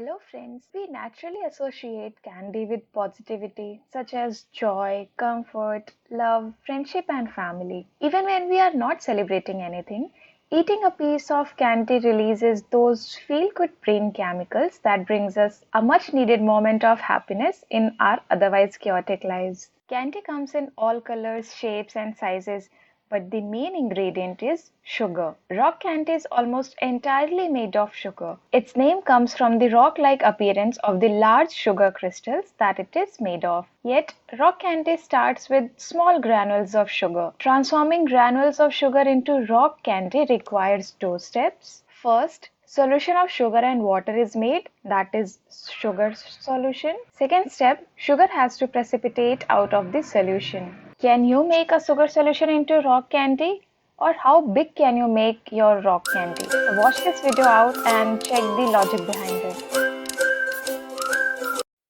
Hello friends, we naturally associate candy with positivity such as joy, comfort, love, friendship and family. Even when we are not celebrating anything, eating a piece of candy releases those feel-good brain chemicals that brings us a much needed moment of happiness in our otherwise chaotic lives. Candy comes in all colors, shapes and sizes, but the main ingredient is sugar. Rock candy is almost entirely made of sugar. Its name comes from the rock-like appearance of the large sugar crystals that it is made of. Yet, rock candy starts with small granules of sugar. Transforming granules of sugar into rock candy requires two steps. First, solution of sugar and water is made, that is sugar solution. Second step, sugar has to precipitate out of the solution. Can you make a sugar solution into rock candy? Or how big can you make your rock candy? So watch this video out and check the logic behind it.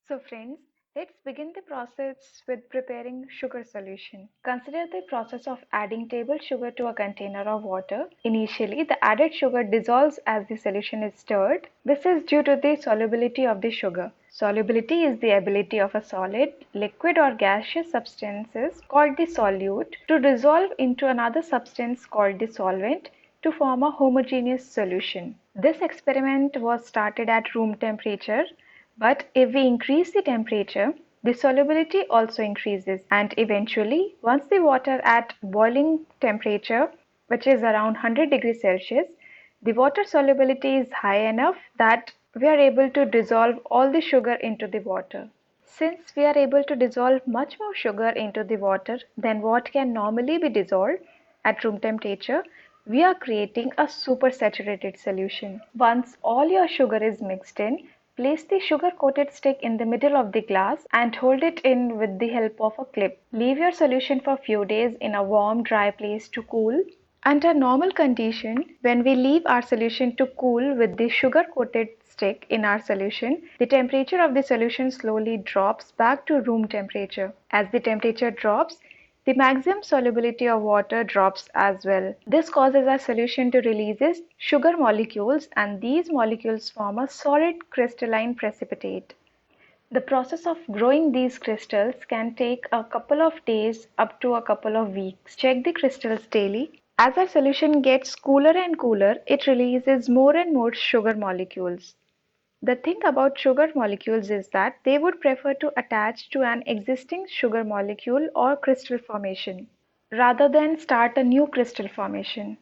So friends, let's begin the process with preparing sugar solution. Consider the process of adding table sugar to a container of water. Initially, the added sugar dissolves as the solution is stirred. This is due to the solubility of the sugar. Solubility is the ability of a solid, liquid or gaseous substances called the solute to dissolve into another substance called the solvent to form a homogeneous solution. This experiment was started at room temperature. But if we increase the temperature, the solubility also increases, and eventually, once the water at boiling temperature, which is around 100 degrees Celsius, the water solubility is high enough that we are able to dissolve all the sugar into the water. Since we are able to dissolve much more sugar into the water than what can normally be dissolved at room temperature, we are creating a supersaturated solution. Once all your sugar is mixed in, place the sugar-coated stick in the middle of the glass and hold it in with the help of a clip. Leave your solution for a few days in a warm, dry place to cool. Under normal condition, when we leave our solution to cool with the sugar-coated stick in our solution, the temperature of the solution slowly drops back to room temperature. As the temperature drops, the maximum solubility of water drops as well. This causes our solution to release sugar molecules, and these molecules form a solid crystalline precipitate. The process of growing these crystals can take a couple of days up to a couple of weeks. Check the crystals daily. As our solution gets cooler and cooler, it releases more and more sugar molecules. The thing about sugar molecules is that they would prefer to attach to an existing sugar molecule or crystal formation rather than start a new crystal formation.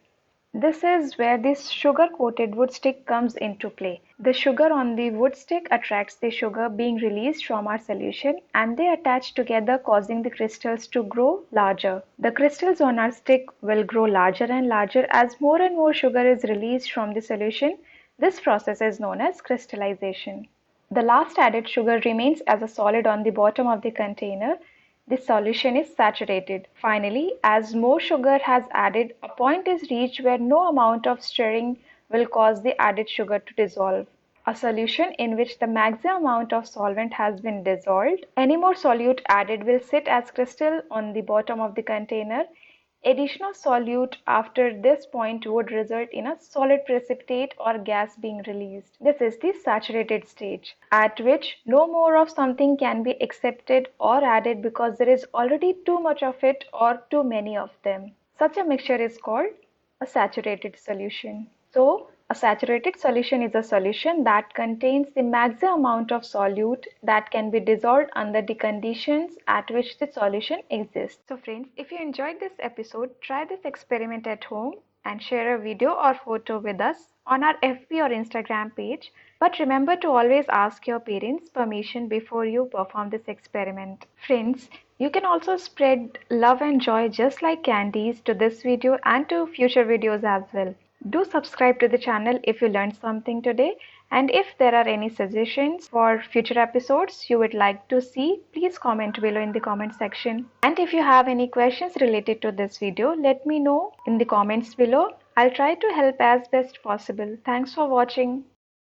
This is where this sugar-coated wood stick comes into play. The sugar on the wood stick attracts the sugar being released from our solution, and they attach together, causing the crystals to grow larger. The crystals on our stick will grow larger and larger as more and more sugar is released from the solution. This process is known as crystallization. The last added sugar remains as a solid on the bottom of the container. The solution is saturated. Finally, as more sugar has added, a point is reached where no amount of stirring will cause the added sugar to dissolve. A solution in which the maximum amount of solvent has been dissolved. Any more solute added will sit as crystal on the bottom of the container. Additional solute after this point would result in a solid precipitate or gas being released. This is the saturated stage, at which no more of something can be accepted or added because there is already too much of it or too many of them. Such a mixture is called a saturated solution. So, a saturated solution is a solution that contains the maximum amount of solute that can be dissolved under the conditions at which the solution exists. So friends, if you enjoyed this episode, try this experiment at home and share a video or photo with us on our FB or Instagram page. But remember to always ask your parents' permission before you perform this experiment. Friends, you can also spread love and joy just like candies to this video and to future videos as well. Do subscribe to the channel if you learned something today, and if there are any suggestions for future episodes you would like to see, please comment below in the comment section. And if you have any questions related to this video, let me know in the comments below. I'll try to help as best possible. Thanks for watching.